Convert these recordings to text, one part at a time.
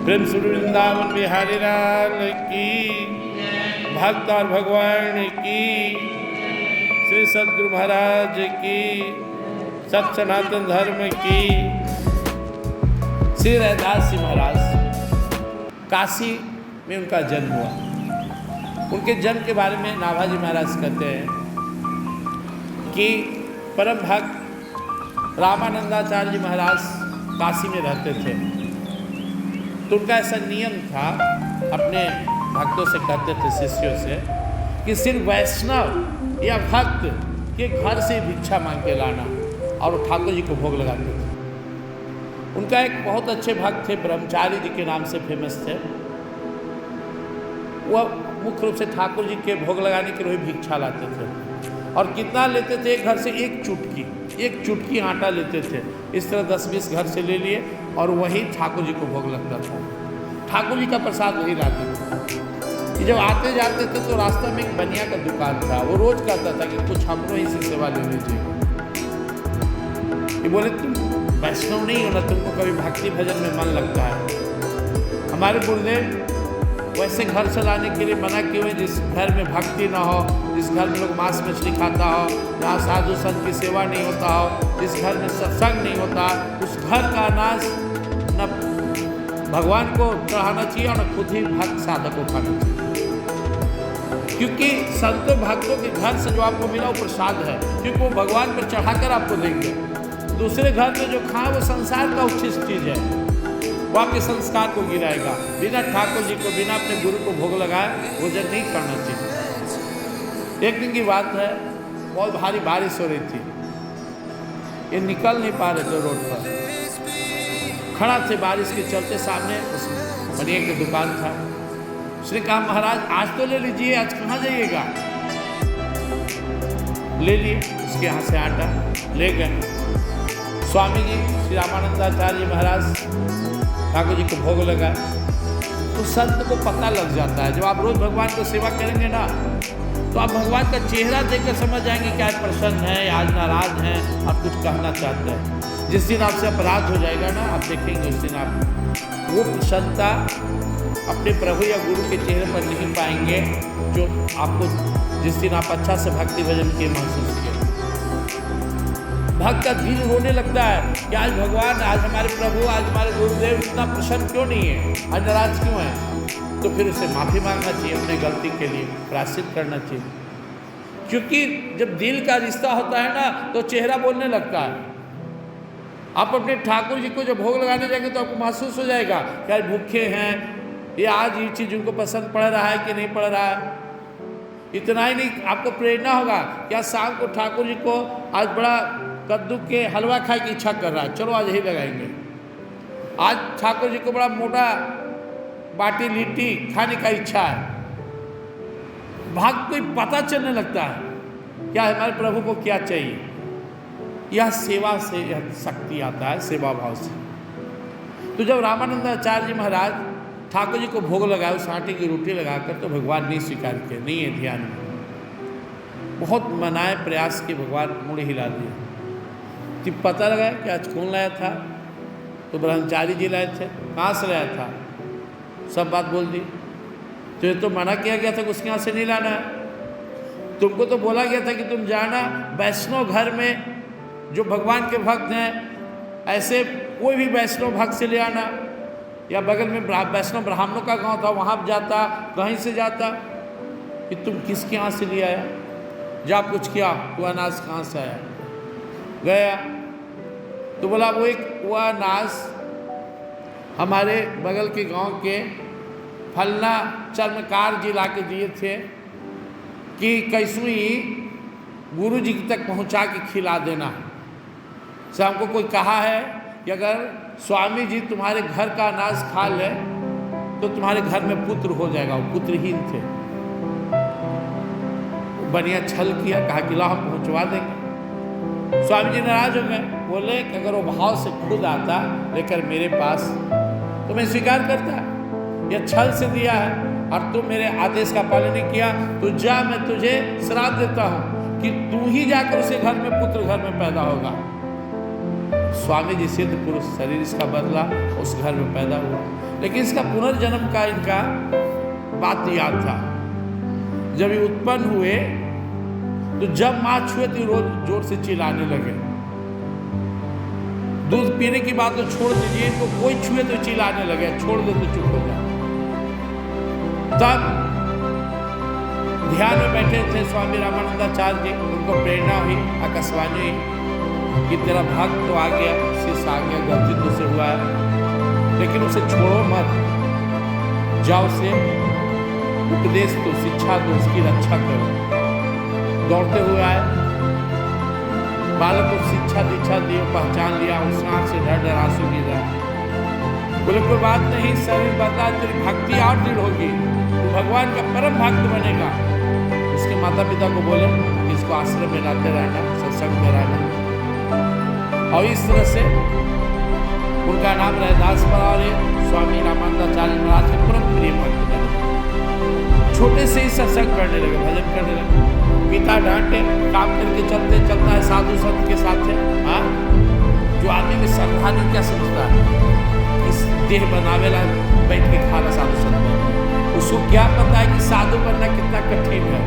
प्रेम से वृंदावन बिहारी लाल की, भक्त और भगवान की, श्री सद्गुरु महाराज की, सत सनातन धर्म की। श्री रैदास जी महाराज, काशी में उनका जन्म हुआ। उनके जन्म के बारे में नाभाजी महाराज कहते हैं कि परम भक्त रामानंदाचार्य जी महाराज काशी में रहते थे, तो उनका ऐसा नियम था, अपने भक्तों से कहते थे, शिष्यों से, कि सिर्फ वैष्णव या भक्त के घर से भिक्षा मांग के लाना, और वो ठाकुर जी को भोग लगाते थे। उनका एक बहुत अच्छे भक्त थे, ब्रह्मचारी जी के नाम से फेमस थे। वह मुख्य रूप से ठाकुर जी के भोग लगाने के लिए भिक्षा लाते थे, और कितना लेते थे? एक घर से एक चुटकी आटा लेते थे। इस तरह 10-20 घर से ले लिए, और वही ठाकुर जी को भोग लगता था। ठाकुर जी का प्रसाद वही लाते थे। जब आते जाते थे तो रास्ते में एक बनिया का दुकान था, वो रोज कहता था कि कुछ हम लोग इसी सेवा ले लीजिए। ये बोले, तुम वैष्णव नहीं हो ना, तुमको कभी भक्ति भजन में मन लगता है। हमारे गुरुदेव वैसे घर चलाने के लिए मना किए हुए, जिस घर में भक्ति ना हो, जिस घर में लोग मांस मछली खाता हो, जहाँ साधु संत की सेवा नहीं होता हो, जिस घर में सत्संग नहीं होता, उस घर का अनाज न भगवान को चढ़ाना चाहिए और न खुद ही भक्त साधक को खाना चाहिए। क्योंकि संतों भक्तों के घर से जो आपको मिला वो प्रसाद है, क्योंकि वो भगवान पर चढ़ाकर आपको देंगे। दूसरे घर में जो खाए वो संसार का उच्छिष्ट चीज़ है, वो आपके संस्कार को गिराएगा। बिना ठाकुर जी को, बिना अपने गुरु को भोग लगाए भोजन नहीं करना चाहिए। एक दिन की बात है, बहुत भारी बारिश हो रही थी, ये निकल नहीं पा रहे थे रोड पर, खड़ा थे बारिश के चलते। सामने उस बनिए की दुकान था। उसने कहा, महाराज आज तो ले लीजिए, आज कहाँ जाइएगा? ले लिए, उसके यहाँ से आटा ले गए। स्वामी जी श्री रामानंदाचार्य महाराज ठाकुर जी को भोग लगा। तो संत को पता लग जाता है, जब आप रोज भगवान को सेवा करेंगे ना, तो आप भगवान का चेहरा देखकर समझ जाएंगे कि आज प्रसन्न है, आज नाराज हैं, आप कुछ कहना चाहते हैं। जिस दिन आपसे अपराध हो जाएगा ना, आप देखेंगे उस दिन आप वो प्रसन्नता अपने प्रभु या गुरु के चेहरे पर नहीं पाएंगे, जो आपको जिस दिन आप अच्छा से भक्ति भजन किए महसूस किए। भक्त का दिल रोने लगता है कि आज भगवान, आज हमारे प्रभु, आज हमारे गुरुदेव इतना प्रसन्न क्यों नहीं है, आज नाराज क्यों है? तो फिर उसे माफ़ी मांगना चाहिए, अपने गलती के लिए प्रायश्चित करना चाहिए। क्योंकि जब दिल का रिश्ता होता है ना, तो चेहरा बोलने लगता है। आप अपने ठाकुर जी को जब भोग लगाने जाएंगे तो आपको महसूस हो जाएगा कि आज भूखे हैं, ये आज ये चीज़ उनको पसंद पड़ रहा है कि नहीं पड़ रहा है। इतना ही नहीं, आपको प्रेरणा होगा कि आज शाम को ठाकुर जी को आज बड़ा कद्दू के हलवा खाने की इच्छा कर रहा है, चलो आज यही लगाएंगे। आज ठाकुर जी को बड़ा मोटा बाटी लिट्टी खाने का इच्छा है। भक्त को पता चलने लगता है क्या हमारे प्रभु को क्या चाहिए। यह सेवा से यह शक्ति आता है, सेवा भाव से। तो जब रामानंदाचार्य जी महाराज ठाकुर जी को भोग लगाए, उस आटे की रोटी लगाकर, तो भगवान ने स्वीकार किया, नहीं है ध्यान में। बहुत मनाए प्रयास के भगवान मुड़ हिला दिया। कि पता लगा कि आज कौन लाया था? तो ब्रह्मचारी जी लाए थे। कहाँ से लाया था? सब बात बोल दी। तो ये तो मना किया गया था कि उसके यहाँ से नहीं लाना है। तुमको तो बोला गया था कि तुम जाना वैष्णव घर में, जो भगवान के भक्त हैं, ऐसे कोई भी वैष्णव भक्त से ले आना, या बगल में वैष्णव ब्राह्मणों का गांव था, वहाँ जाता, कहीं से जाता। कि तुम किसके यहाँ से ले आया? जा कुछ किया, वो अनाज कहाँ से आया? गया तो बोला वो अनाज हमारे बगल के गांव के फलना चर्मकार जी ला के दिए थे कि कैसू ही गुरु जी तक पहुंचा के खिला देना। से हमको कोई कहा है कि अगर स्वामी जी तुम्हारे घर का अनाज खा ले तो तुम्हारे घर में पुत्र हो जाएगा। वो पुत्रहीन थे। बढ़िया छल किया, कहा कि ला हम पहुँचवा देंगे। स्वामी जी नाराज हो गए, बोले कि अगर वो भाव से खुद आता लेकर मेरे पास तो मैं स्वीकार करता। यह छल से दिया है और तुम मेरे आदेश का पालन नहीं किया, तो जा, मैं तुझे श्राप देता हूँ कि तू ही जाकर उसे घर में पुत्र घर में पैदा होगा। स्वामी जी सिद्ध पुरुष, शरीर इसका बदला, उस घर में पैदा हुआ। लेकिन इसका पुनर्जन्म का इनका बात याद था। जब ये उत्पन्न हुए तो जब माँ छुए तो रोज जोर से चिल्लाने लगे। दूध पीने की बात तो छोड़ दीजिए, इनको कोई छुए तो चिल्लाने लगे, छोड़ दे तो चुप हो जाए। तब ध्यान में बैठे थे स्वामी रामानंदाचार्य जी, उनको प्रेरणा हुई, आकाशवाणी कि तेरा भक्त तो आ गया, शिष्य आ गया, गलती तो से हुआ है, लेकिन उसे छोड़ो मत, जाओ से उपदेश दो, शिक्षा दो, उसकी रक्षा करो। दौड़ते हुए आए, बालक को शिक्षा दीक्षा दी, पहचान लिया, उस आँख से ढर ढर आंसू गिर रहा। बोले कोई बात नहीं, शरीर बदला, तेरी भक्ति और दृढ़ होगी, तो भगवान का परम भक्त बनेगा। उसके माता पिता को बोले इसको आश्रम में लाते रहना, सत्संग कराना, और इस तरह से उनका नाम रैदास पड़ा और स्वामी रामानंदाचार्य महाराज के परम प्रिय भक्त बने। छोटे से ही सत्संग करने लगे, भजन करने लगे। पिता डांटे, काम करके चलते चलता है साधु संत के साथ है। हाँ, जो आदमी में श्रद्धा नहीं, क्या समझता है इस देह बनावेला बैठ के खाना साधु संत, उसको क्या पता है कि साधु बनना कितना कठिन है,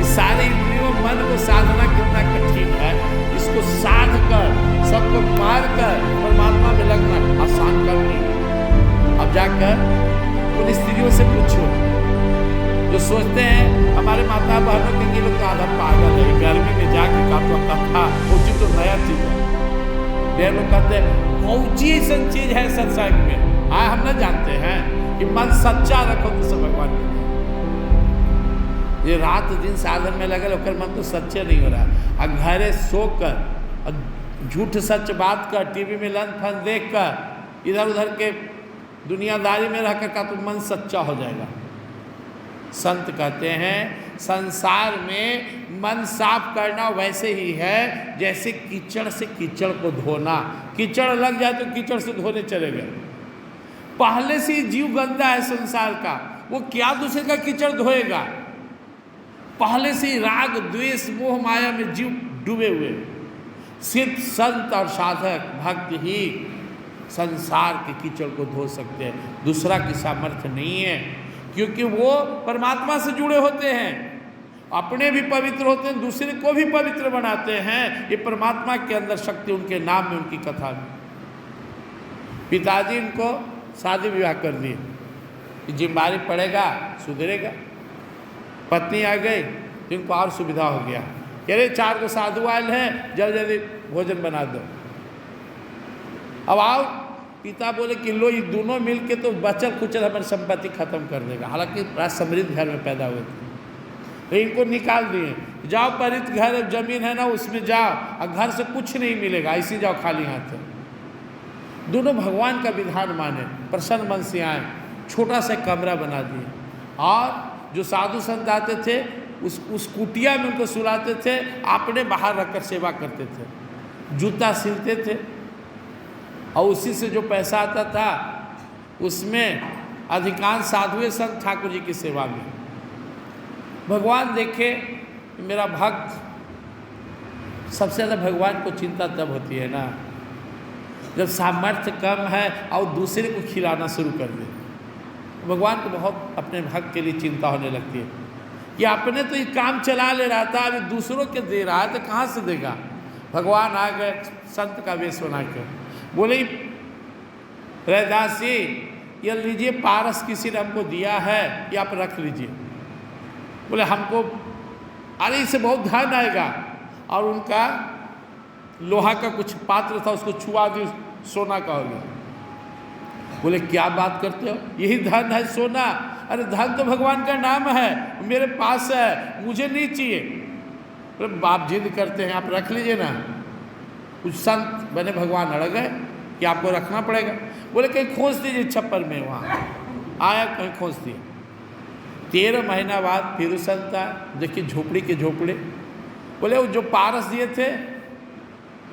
इस सारे इंद्रियों मन को साधना कितना कठिन है। इसको साध कर, सबको मार कर परमात्मा में लगना आसान काम नहीं। अब जाकर उन स्त्रियों से पूछो जो सोचते हैं हमारे माता बहनों के लिए लोग आधा पागल है, गर्मी में जाके कथा कौची तो नया चीज है। ढेर लोग कहते हैं कौची ऐसा चीज है सत्संग में, हम ना जानते हैं कि मन सच्चा रखो तो सब भगवान के ये रात दिन साधन में लगे, ओकर मन तो सच्चे नहीं हो रहा। और घरे सोकर झूठ सच बात कर, टीवी में लन फन देख कर, इधर उधर के दुनियादारी में रहकर का तो मन सच्चा हो जाएगा। संत कहते हैं संसार में मन साफ करना वैसे ही है जैसे कीचड़ से कीचड़ को धोना। कीचड़ लग जाए तो कीचड़ से धोने चले गए। पहले से ही जीव गंदा है संसार का, वो क्या दूसरे का कीचड़ धोएगा। पहले से ही राग द्वेष मोह माया में जीव डूबे हुए। सिद्ध संत और साधक भक्त ही संसार के कीचड़ को धो सकते हैं, दूसरा की सामर्थ्य नहीं है, क्योंकि वो परमात्मा से जुड़े होते हैं, अपने भी पवित्र होते हैं, दूसरे को भी पवित्र बनाते हैं। ये परमात्मा के अंदर शक्ति उनके नाम में, उनकी कथा में। पिताजी इनको शादी विवाह कर दिए, जिम्मेदारी पड़ेगा, सुधरेगा। पत्नी आ गई तो इनको और सुविधा हो गया, कह रहे 4 को साधु आयल हैं, जल्दी जल्दी भोजन बना दो। अब आओ, पिता बोले कि लो ये दोनों मिलके तो बचल कुचल हमारी संपत्ति खत्म कर देगा। हालांकि बड़ा समृद्ध घर में पैदा हुए थे, तो इनको निकाल दिए, जाओ परित घर जमीन है ना उसमें जाओ, और घर से कुछ नहीं मिलेगा, ऐसे जाओ खाली हाथ है। दोनों भगवान का विधान माने, प्रसन्न मन से आए, छोटा सा कमरा बना दिए, और जो साधु संत आते थे उस कुटिया में उनको सुलाते थे, अपने बाहर रखकर सेवा करते थे, जूता सिलते थे, और उसी से जो पैसा आता था उसमें अधिकांश साधुए संत ठाकुर जी की सेवा में। भगवान देखे मेरा भक्त, सबसे ज़्यादा भगवान को चिंता तब होती है ना जब सामर्थ्य कम है और दूसरे को खिलाना शुरू कर दे। भगवान को बहुत अपने भक्त के लिए चिंता होने लगती है कि आपने तो ये काम चला ले रहा था, अभी दूसरों के दे रहा है तो कहाँ से देगा। भगवान आ गए संत का वेश बना के, बोले रैदास जी ये लीजिए, पारस किसी ने हमको दिया है, ये आप रख लीजिए। बोले हमको, अरे इससे बहुत धन आएगा। और उनका लोहा का कुछ पात्र था, उसको छुआ दी, सोना का हो गया। बोले क्या बात करते हो, यही धन है सोना? अरे धन तो भगवान का नाम है, मेरे पास है, मुझे नहीं चाहिए। बोले बाप जिद करते हैं, आप रख लीजिए ना। कुछ संत बने भगवान अड़ गए कि आपको रखना पड़ेगा। बोले कहीं खोज दीजिए छप्पर में, वहाँ आया कहीं खोज दिए। 13 महीना बाद फिर संत आया, देखिए झोपड़ी के झोपड़े। बोले वो जो पारस दिए थे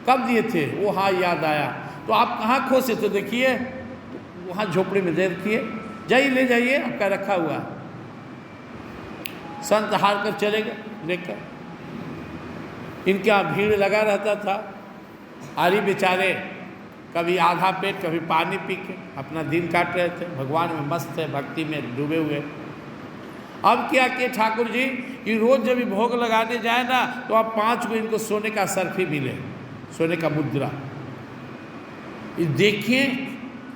कब दिए थे? वो हाँ याद आया। तो आप कहाँ खोसे? तो देखिए तो वहाँ झोपड़ी में दे रखिए, जाइए ले जाइए, आपका रखा हुआ। संत हार कर चले गए लेकर। इनके यहाँ भीड़ लगा रहता था, अरे बेचारे कभी आधा पेट कभी पानी पी के अपना दिन काट रहे थे, भगवान में मस्त है, भक्ति में डूबे हुए। अब क्या किए ठाकुर जी कि रोज जब भी भोग लगाने जाए ना तो आप 5 को इनको सोने का सर्फी मिले, सोने का मुद्रा, देखिए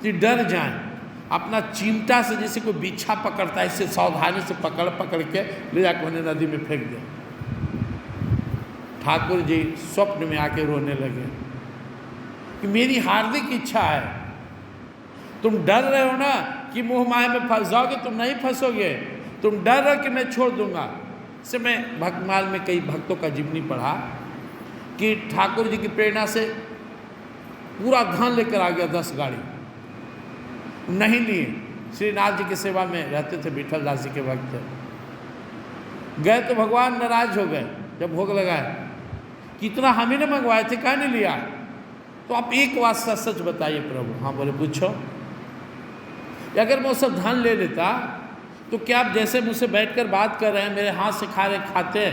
कि डर जाए, अपना चिमटा से जैसे कोई बिच्छा पकड़ता है इससे सावधानी से पकड़ पकड़ के ले जाकर उन्हें नदी में फेंक दे। ठाकुर जी स्वप्न में आके रोने लगे कि मेरी हार्दिक इच्छा है, तुम डर रहे हो ना कि मोह माया में फंस जाओगे, तुम नहीं फंसोगे, तुम डर रहे हो कि मैं छोड़ दूंगा। इससे मैं भक्तमाल में कई भक्तों का जीवनी पढ़ा कि ठाकुर जी की प्रेरणा से पूरा धन लेकर आ गया 10 गाड़ी, नहीं लिए। श्रीनाथ जी की सेवा में रहते थे, विठल दास जी के भक्त गए तो भगवान नाराज हो गए जब भोग लगाए, कितना हम ही ने मंगवाए थे, कहाँ नहीं लिया। तो आप एक बात सच सच बताइए प्रभु। हाँ बोले पूछो। अगर मैं वो सब धन ले लेता तो क्या आप जैसे मुझसे बैठकर बात कर रहे हैं, मेरे हाथ से खा रहे खाते,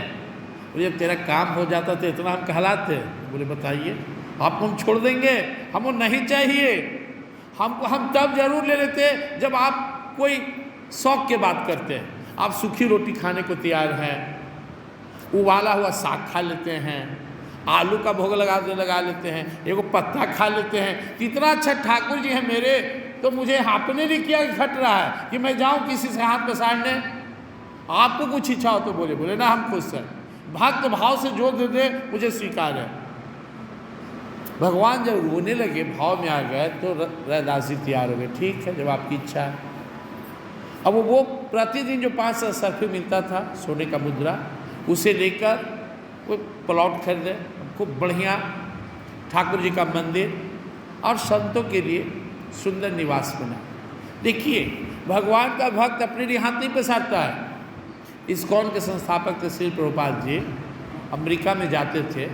बोले तेरा काम हो जाता तो इतना हम कहलाते। बोले बताइए, आपको हम छोड़ देंगे, हमको नहीं चाहिए, हमको हम तब जरूर ले लेते जब आप कोई शौक के बात करते हैं। आप सूखी रोटी खाने को तैयार हैं, उबाला हुआ साग खा लेते हैं, आलू का भोग लगा लेते हैं, एगो पत्ता खा लेते हैं। कितना अच्छा ठाकुर जी हैं मेरे, तो मुझे अपने लिए क्या घट रहा है कि मैं जाऊं किसी से हाथ पसारने। आपको कुछ इच्छा हो तो बोले ना, हम खुश हैं, भक्त भाव से जो दे दे मुझे स्वीकार है। भगवान जब रोने लगे, भाव में आ गए, तो रैदास जी तैयार हो गए, ठीक है जब आपकी इच्छा है। अब वो प्रतिदिन जो 5 सर्फे मिलता था सोने का मुद्रा, उसे लेकर वो प्लॉट खरीदे, खूब बढ़िया ठाकुर जी का मंदिर और संतों के लिए सुंदर निवास बना। देखिए भगवान का भक्त अपने लिए हाथ नहीं पसारता है। इस्कॉन के संस्थापक थे श्री प्रभुपाद जी, अमेरिका में जाते थे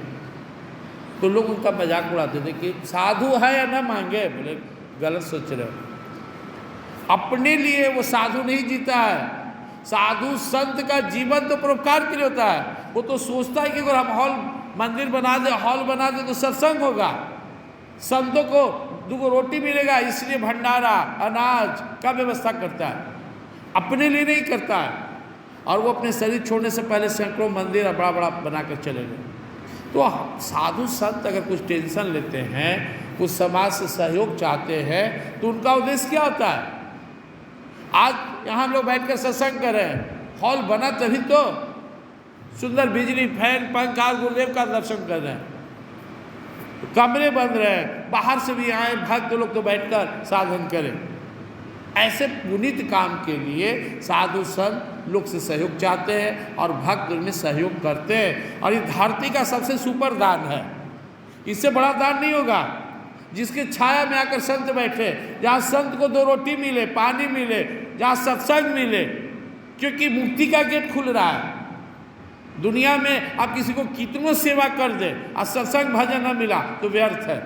तो लोग उनका मजाक उड़ाते थे कि साधु है या ना मांगे। बोले गलत सोच रहे हो, अपने लिए वो साधु नहीं जीता है। साधु संत का जीवन तो परोपकार के लिए होता है। वो तो सोचता है कि अगर हम मंदिर बना दे, हॉल बना दे तो सत्संग होगा, संतों को 2 रोटी मिलेगा, इसलिए भंडारा अनाज का व्यवस्था करता है, अपने लिए नहीं करता है। और वो अपने शरीर छोड़ने से पहले सैकड़ों मंदिर बड़ा बड़ा बनाकर चले गए। तो साधु संत अगर कुछ टेंशन लेते हैं, कुछ समाज से सहयोग चाहते हैं, तो उनका उद्देश्य क्या होता है। आज यहाँ हम लोग बैठकर सत्संग कर रहे हैं, हॉल बना तभी तो, सुंदर बिजली फैन पंखा, गुरुदेव का दर्शन कर रहे हैं, कमरे बन रहे हैं, बाहर से भी आए भक्त लोग तो बैठकर साधन करें। ऐसे पुनीत काम के लिए साधु संत लोग से सहयोग चाहते हैं और भक्त उनमें सहयोग करते हैं। और ये धरती का सबसे सुपर दान है, इससे बड़ा दान नहीं होगा। जिसके छाया में आकर संत बैठे, जहाँ संत को 2 रोटी मिले, पानी मिले, जहाँ सत्संग मिले, क्योंकि मुक्ति का गेट खुल रहा है। दुनिया में आप किसी को कितनों सेवा कर दे और सत्संग भजन न मिला तो व्यर्थ है।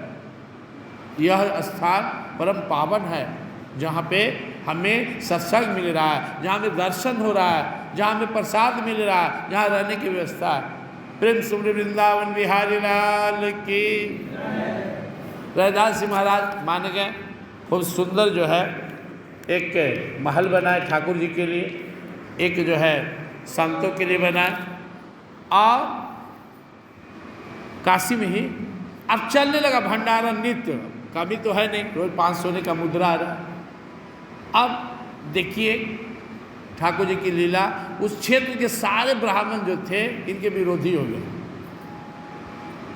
यह स्थान परम पावन है, जहाँ पे हमें सत्संग मिल रहा है, जहाँ हमें दर्शन हो रहा है, जहाँ हमें प्रसाद मिल रहा है, जहाँ रहने की व्यवस्था है। प्रेम सुमरे वृंदावन बिहारी लाल की। रैदास जी महाराज मान गए, खूब सुंदर जो है एक महल बनाए ठाकुर जी के लिए, एक जो है संतों के लिए बनाए, और काशी में ही अब चलने लगा भंडारा नित्य। कभी तो है नहीं, रोज 5 सोने का मुद्रा आ रहा है। अब देखिए ठाकुर जी की लीला, उस क्षेत्र के सारे ब्राह्मण जो थे इनके विरोधी हो गए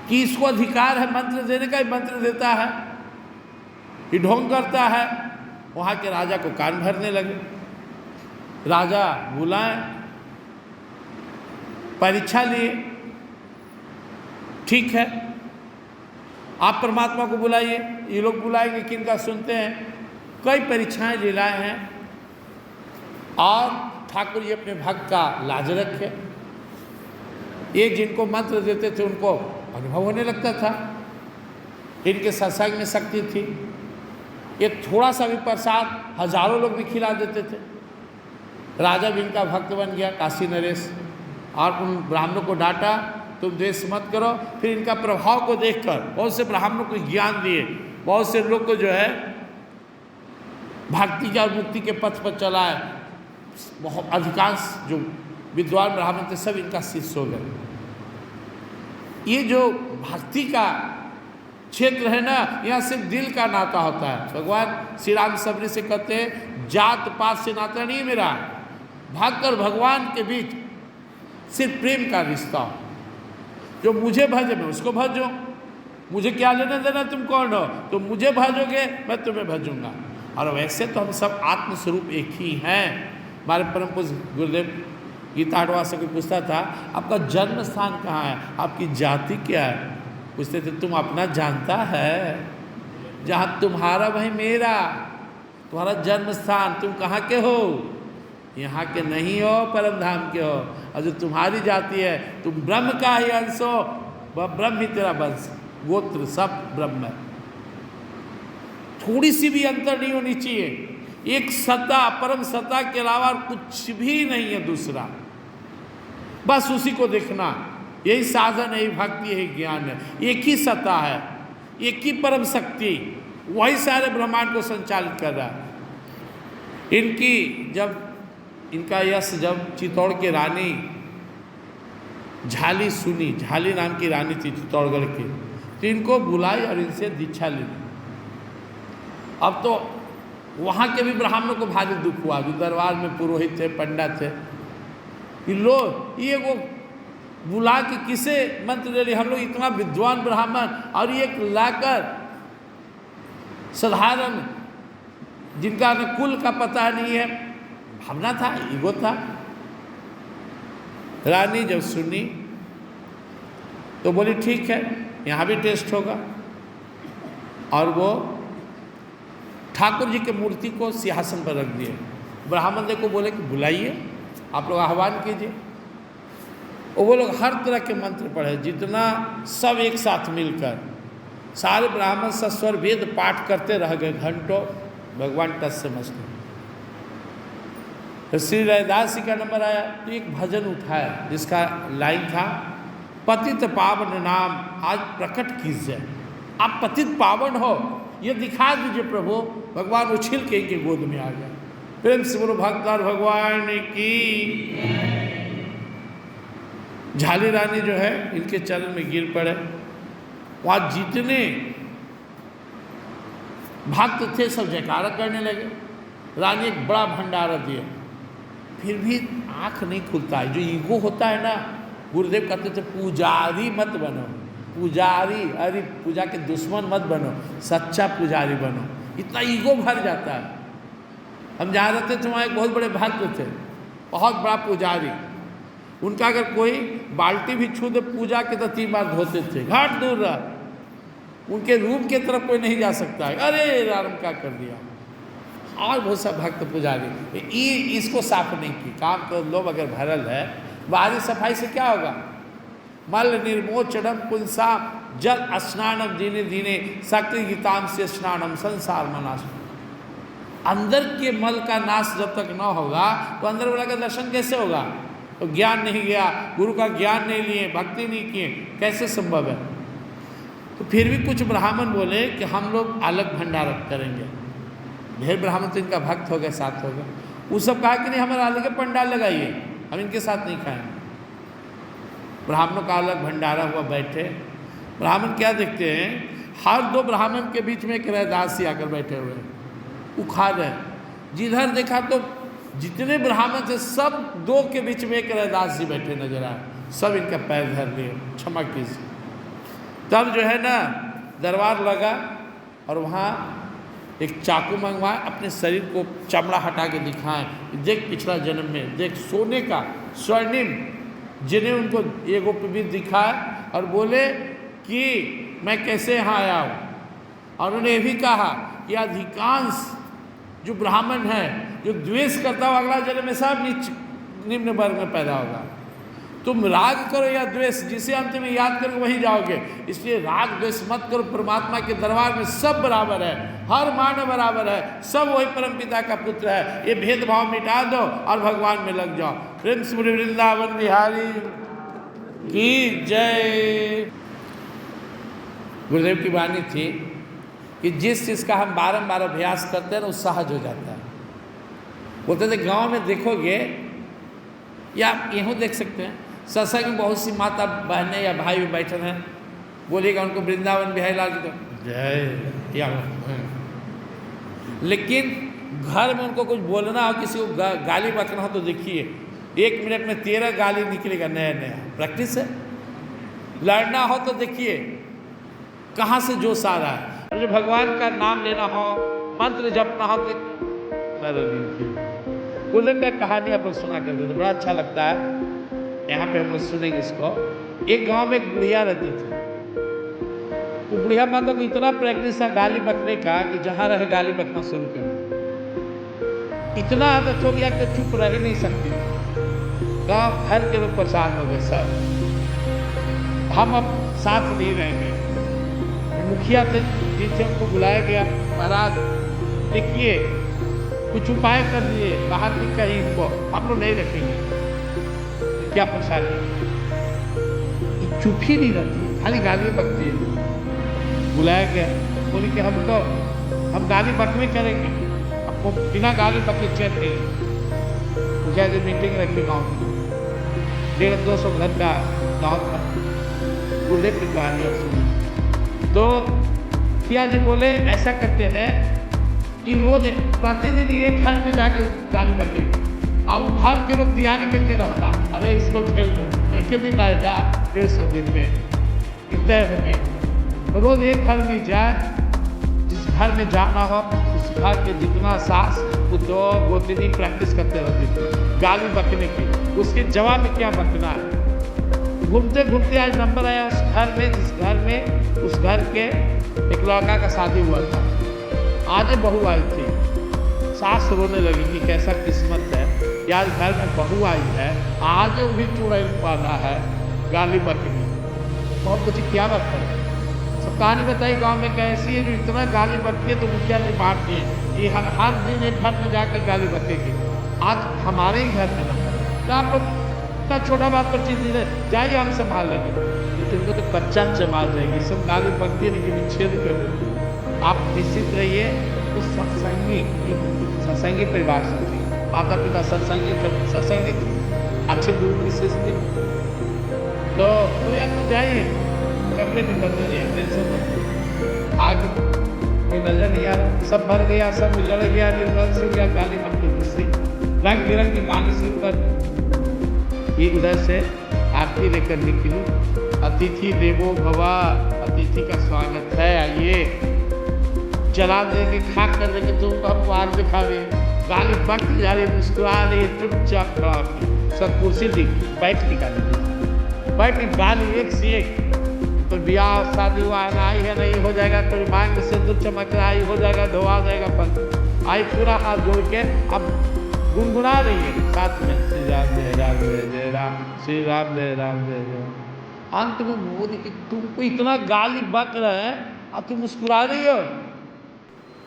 कि इसको अधिकार है मंत्र देने का, ही मंत्र देता है, ये ढोंग करता है। वहाँ के राजा को कान भरने लगे। राजा बुलाए, परीक्षा लिए, ठीक है आप परमात्मा को बुलाइए, ये लोग बुलाएंगे, किनका सुनते हैं। कई परीक्षाएं लीलाएं हैं, और ठाकुर जी अपने भक्त का लाज रखे। ये जिनको मंत्र देते थे उनको अनुभव होने लगता था, इनके सत्संग में शक्ति थी। ये थोड़ा सा भी प्रसाद हजारों लोग भी खिला देते थे। राजा भी इनका भक्त बन गया, काशी नरेश, और उन ब्राह्मणों को डांटा तुम द्वेष मत करो। फिर इनका प्रभाव को देखकर बहुत से ब्राह्मणों को ज्ञान दिए, बहुत से लोग को जो है भक्ति का मुक्ति के पथ पर चलाए। बहुत अधिकांश जो विद्वान ब्राह्मण थे सब इनका शिष्य हो गए। ये जो भक्ति का क्षेत्र है ना, यहाँ सिर्फ दिल का नाता होता है। भगवान श्री राम सबरी से कहते हैं जात पात से नाता नहीं मेरा, भक्त और भगवान के बीच सिर्फ प्रेम का रिश्ता हो। जो मुझे भजे मैं उसको भजो, मुझे क्या लेना देना तुम कौन हो, तुम मुझे भजोगे मैं तुम्हें भजूंगा। और वैसे तो हम सब आत्मस्वरूप एक ही हैं। हमारे परम पूज्य गुरुदेव गीता हटवा से कोई पूछता था आपका जन्म स्थान कहाँ है, आपकी जाति क्या है, पूछते थे तुम अपना जानता है, जहाँ तुम्हारा वहीं मेरा, तुम्हारा जन्म स्थान, तुम कहाँ के हो, यहाँ के नहीं हो, परम धाम के हो। और जो तुम्हारी जाति है तुम ब्रह्म का ही अंश हो, वह ब्रह्म ही तेरा वंश, गोत्र सब ब्रह्म है। थोड़ी सी भी अंतर नहीं होनी चाहिए। एक सत्ता, परम सत्ता के अलावा कुछ भी नहीं है दूसरा, बस उसी को देखना। यही साधन है, यही भक्ति, यही ज्ञान है। एक ही सत्ता है, एक ही परम शक्ति, वही सारे ब्रह्मांड को संचालित कर रहा है। इनकी जब इनका यश जब चित्तौड़ की रानी झाली सुनी, झाली नाम की रानी थी चित्तौड़गढ़ की, तो इनको बुलाई और इनसे दीक्षा ली। अब तो वहाँ के भी ब्राह्मणों को भारी दुख हुआ, जो दरबार में पुरोहित थे, पंडित थे, कि लो ये वो बुला के किसे मंत्र ले ली, हम लोग इतना विद्वान ब्राह्मण और ये लाकर साधारण जिनका न कुल का पता नहीं है, भावना था, ईगो था। रानी जब सुनी तो बोली ठीक है यहाँ भी टेस्ट होगा, और वो ठाकुर जी की मूर्ति को सिंहासन पर रख दिए। ब्राह्मण देखो बोले कि बुलाइए, आप लोग आह्वान कीजिए। वो लोग हर तरह के मंत्र पढ़े, जितना सब एक साथ मिलकर सारे ब्राह्मण सस्वर वेद पाठ करते रह गए घंटों, भगवान टस से मस्त। तो श्री रैदास जी का नंबर आया तो एक भजन उठाया जिसका लाइन था पतित पावन नाम आज प्रकट कीजिए। आप पतित पावन हो ये दिखा दीजिए प्रभु। भगवान उछिल के इनके गोद में आ गया। प्रेम से बोलो भक्तार भगवान की। झाली रानी जो है इनके चरण में गिर पड़े। वहाँ जितने भक्त थे सब जयकारा करने लगे। रानी एक बड़ा भंडारा दिया, फिर भी आँख नहीं खुलता है। जो ईगो होता है ना, गुरुदेव कहते थे पुजारी मत बनो, पुजारी, अरे पूजा के दुश्मन मत बनो, सच्चा पुजारी बनो। इतना ईगो भर जाता है। हम जहाँ रहते थे वहाँ एक बहुत बड़े भक्त थे, बहुत बड़ा पुजारी। उनका अगर कोई बाल्टी भी छू दे पूजा के तो 3 बार धोते थे, घाट दूर रह। उनके रूम के तरफ कोई नहीं जा सकता है, अरे राम क्या कर दिया। और बहुत सा भक्त पुजारी इसको साफ नहीं की। काम तो लोग अगर भरल है, बाहरी सफाई से क्या होगा। मल निर्मोचनम पुंसाम जल स्नानम दीने दीने शक्ति गीताम से स्नानम संसार मनाश। अंदर के मल का नाश जब तक न होगा तो अंदर वाला का दर्शन कैसे होगा। तो ज्ञान नहीं गया, गुरु का ज्ञान नहीं लिए, भक्ति नहीं किए, कैसे संभव है। तो फिर भी कुछ ब्राह्मण बोले कि हम लोग अलग भंडारा करेंगे। ढेर ब्राह्मण तो इनका भक्त हो गए, साथ हो गए। वो सब कहा कि नहीं हमारा अलग पंडाल लगाइए, हम इनके साथ नहीं खाएंगे। ब्राह्मणों का अलग भंडारा हुआ, बैठे। ब्राह्मण क्या देखते हैं, हर 2 ब्राह्मण के बीच में एक रैदासी आकर बैठे हुए हैं, वो खा रहे। जिधर देखा तो जितने ब्राह्मण थे सब 2 के बीच में एक रैदास जी बैठे नजर आए। सब इनका पैर धर लिए, क्षमा कीजिए। तब जो है ना दरबार लगा और वहाँ एक चाकू मंगवाए, अपने शरीर को चमड़ा हटा के दिखाएं, देख पिछला जन्म में देख सोने का स्वर्णिम जिन्हें उनको एगो पे भी दिखाए और बोले कि मैं कैसे यहाँ आया हूँ। और उन्होंने ये भी कहा कि अधिकांश जो ब्राह्मण है जो द्वेष करता हो अगला जन्म में सब निम्न वर्ग में पैदा होगा। तुम राग करो या द्वेष, जिसे अंत में याद करोगे वहीं जाओगे। इसलिए राग द्वेष मत करो। परमात्मा के दरबार में सब बराबर है, हर मानव बराबर है, सब वही परमपिता का पुत्र है। ये भेदभाव मिटा दो और भगवान में लग जाओ। प्रेम से वृंदावन बिहारी। की जय। गुरुदेव की वाणी थी कि जिस चीज़ का हम बारंबार अभ्यास करते हैं ना, वो सहज हो जाता है। बोलते थे गांव में देखोगे या यूँ देख सकते हैं, सत्संग में बहुत सी माता बहनें या भाई भी बैठे हैं, बोलिएगा उनको वृंदावन बिहारी लाल की तो जय या लेकिन घर में उनको कुछ बोलना हो, किसी को गाली बकना हो तो देखिए 1 मिनट में 13 गाली निकलेगा, नया नया प्रैक्टिस है। लड़ना हो तो देखिए कहाँ से जोश आ रहा है। जो भगवान का नाम लेना हो, मंत्र जपना हो कि कुलदेव का कहानी आप लोग सुना करते थे, बड़ा अच्छा लगता है। यहाँ पे हम लोग सुनेंगे इसको। एक गांव में एक बुढ़िया रहती थी। वो बुढ़िया मतलब को इतना प्रैक्टिस है गाली बकने का कि जहाँ रहे गाली बकना शुरू कर, इतना आदत हो गया कि चुप रह ही नहीं सकती। गाँव भर के लोग परेशान हो गए सर, हम अब साथ नहीं रहेंगे। मुखिया थे जिनसे उनको बुलाया गया, महाराज देखिए कुछ उपाय कर दिए, बाहर भी कहीं इनको हम लोग नहीं रखेंगे। क्या परेशानी, चुप ही नहीं रहती, खाली गाली बकती है। बुलाया गया, बोली कि हम गाली बकने करेंगे, आपको बिना गाली बके चैन नहीं। मुखिया जी मीटिंग रखी गाँव में, 150-200 घर का गाँव था। गुरुदेव की कहानी सुनी तो मुखिया जी बोले ऐसा करते हैं कि रोज प्रतिदिन एक घर में जाके गाली बके, अब घर के लोग दिहाड़ी करते रहता, अरे इसको खेल दो, एक दिन आएगा 150 दिन में कितने में। रोज एक घर में जाए, जिस घर में जाना हो उस घर के जितना सास पुतोह गोतनी प्रैक्टिस करते रहते थे गाली बकने की, उसके जवाब में क्या बकना है। घूमते घूमते आज नंबर आया उस घर में, जिस घर में उस घर के एक लड़का का शादी हुआ था। आज बहू आई थी, सास रोने लगी कि कैसा किस्मत है यार, घर में बहू आई है, आज भी चुड़ैल पाना है गाली बकनी। बहुत कुछ क्या बात है, सब कहानी बताई गांव में कैसी है जो इतना गाली बकती है। तो मुखिया ने बांट दिए कि हर दिन एक घर में जाकर गाली बकेगी। आज हमारे ही घर में ना, तो आप लोग इतना छोटा बात पर चीज नहीं है, जाइए हम संभाल लेंगे। तुमको तो कच्चा संभाल देंगे, सब गाली बकती है लेकिन विच्छेद कर देंगे। आप निश्चित रहिए उस सत्संगी परिवार से, माता पिता सत्संगी अच्छे गुरु की सृष्टि तो जाइए कपड़े भी बदल दिए, आगे कोई नजर नहीं आ रहा, सब भर गया, सब जड़ गया, निर्मल से गया, गाली बकती दूसरी रंग बिरंग की गाली से ऊपर। ये उधर से आरती लेकर निकली, अतिथि देवो भवा, अतिथि का स्वागत है, आइए चला देंगे, खा कर देंगे, तुमको हम बाहर दिखावे। गाली बक जा रही, मुस्कुरा रही, चुपचाप खड़ा, सब कुर्सी दी बैठ निकाली, बैठ के गाली एक से एक। तो ब्याह शादी हुआ है, आई है नहीं हो जाएगा, कोई मांग से सिंदूर चमक रहा है, हो जाएगा, धोआ जाएगा, पर आई पूरा हाथ जोड़ के अब गुनगुना रही है साथ में, श्री राम जय राम जय जय राम, श्री राम जय राम जय जय। अंत में बोली कि तुमको इतना गाली बक रहे हैं और तुम मुस्कुरा रही हो।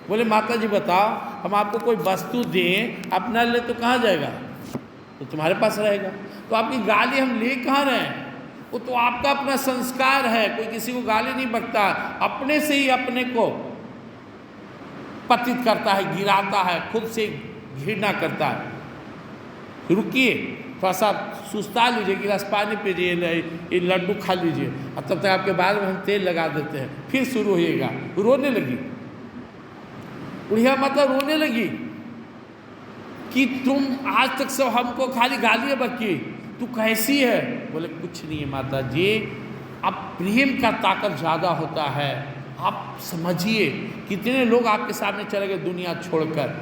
बोले माता जी बताओ, हम आपको कोई वस्तु दें, अपना ले तो कहाँ जाएगा, तो तुम्हारे पास रहेगा, तो आपकी गाली हम ले कहाँ रहे हैं, वो तो आपका अपना संस्कार है। कोई किसी को गाली नहीं बकता, अपने से ही अपने को पतित करता है, गिराता है, खुद से घृणा करता है। रुकिए थोड़ा सा सुस्ता लीजिए, गिलास पानी पीजिए, ये लड्डू खा लीजिए, और तब तक आपके बाल में हम तेल लगा देते हैं, फिर शुरू होइएगा। रोने लगी बुढ़िया, माता रोने लगी कि तुम आज तक सब हमको खाली गालियाँ बकी, तू कैसी है। बोले कुछ नहीं है माता जी, अब प्रेम का ताकत ज़्यादा होता है। आप समझिए कितने लोग आपके सामने चले गए दुनिया छोड़कर,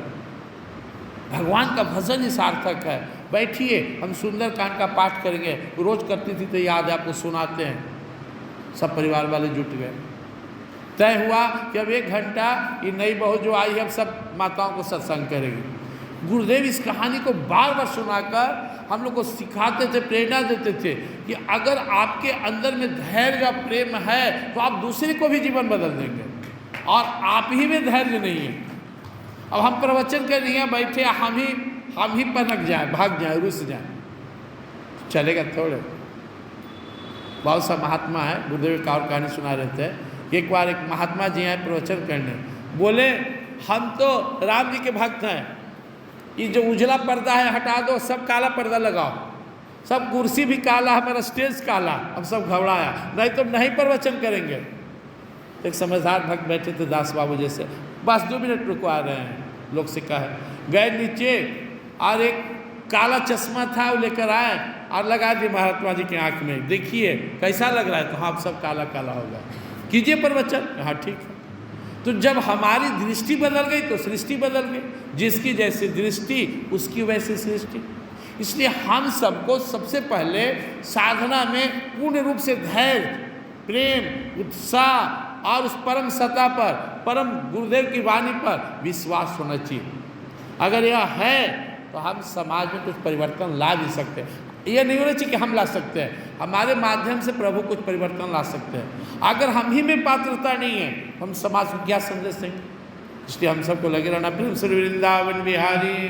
भगवान का भजन ही सार्थक है। बैठिए, हम सुंदरकांड का पाठ करेंगे, रोज करती थी तो याद है आपको, सुनाते हैं। सब परिवार वाले जुट गए, तय हुआ कि अब 1 घंटा ये नई बहू जो आई है अब सब माताओं को सत्संग करेगी। गुरुदेव इस कहानी को बार बार सुनाकर हम लोग को सिखाते थे, प्रेरणा देते थे कि अगर आपके अंदर में धैर्य और प्रेम है तो आप दूसरे को भी जीवन बदल देंगे, और आप ही में धैर्य नहीं है। अब हम प्रवचन कर रही हैं, बैठे हम ही पनक जाए, भाग जाए, रुस जाए, चलेगा थोड़े। बहुत सा महात्मा है, गुरुदेव का और कहानी सुना रहते हैं। एक बार एक महात्मा जी आए प्रवचन करने, बोले हम तो राम जी के भक्त हैं, ये जो उजला पर्दा है हटा दो, सब काला पर्दा लगाओ, सब कुर्सी भी काला, हमारा स्टेज काला। हम सब घबराया, नहीं तो नहीं प्रवचन करेंगे। एक समझदार भक्त बैठे थे दास बाबू जैसे, बस 2 मिनट रुकवा रहे हैं, लोग से कहे, गए नीचे और एक काला चश्मा था वो लेकर आए और लगा दिए महात्मा जी की आंख में, देखिए कैसा लग रहा है, तो हाँ सब काला काला होगा, कीजिए प्रवचन। हाँ ठीक है। तो जब हमारी दृष्टि बदल गई तो सृष्टि बदल गई, जिसकी जैसी दृष्टि उसकी वैसी सृष्टि। इसलिए हम सबको सबसे पहले साधना में पूर्ण रूप से धैर्य, प्रेम, उत्साह और उस परम सत्ता पर, परम गुरुदेव की वाणी पर विश्वास होना चाहिए। अगर यह है तो हम समाज में कुछ परिवर्तन ला भी सकते हैं। यह नहीं होना चाहिए कि हम ला सकते हैं, हमारे माध्यम से प्रभु कुछ परिवर्तन ला सकते हैं। अगर हम ही में पात्रता नहीं है हम समाज को क्या संदेश देंगे। इसलिए हम सबको लगे रहना, प्रेम से वृंदावन बिहारी।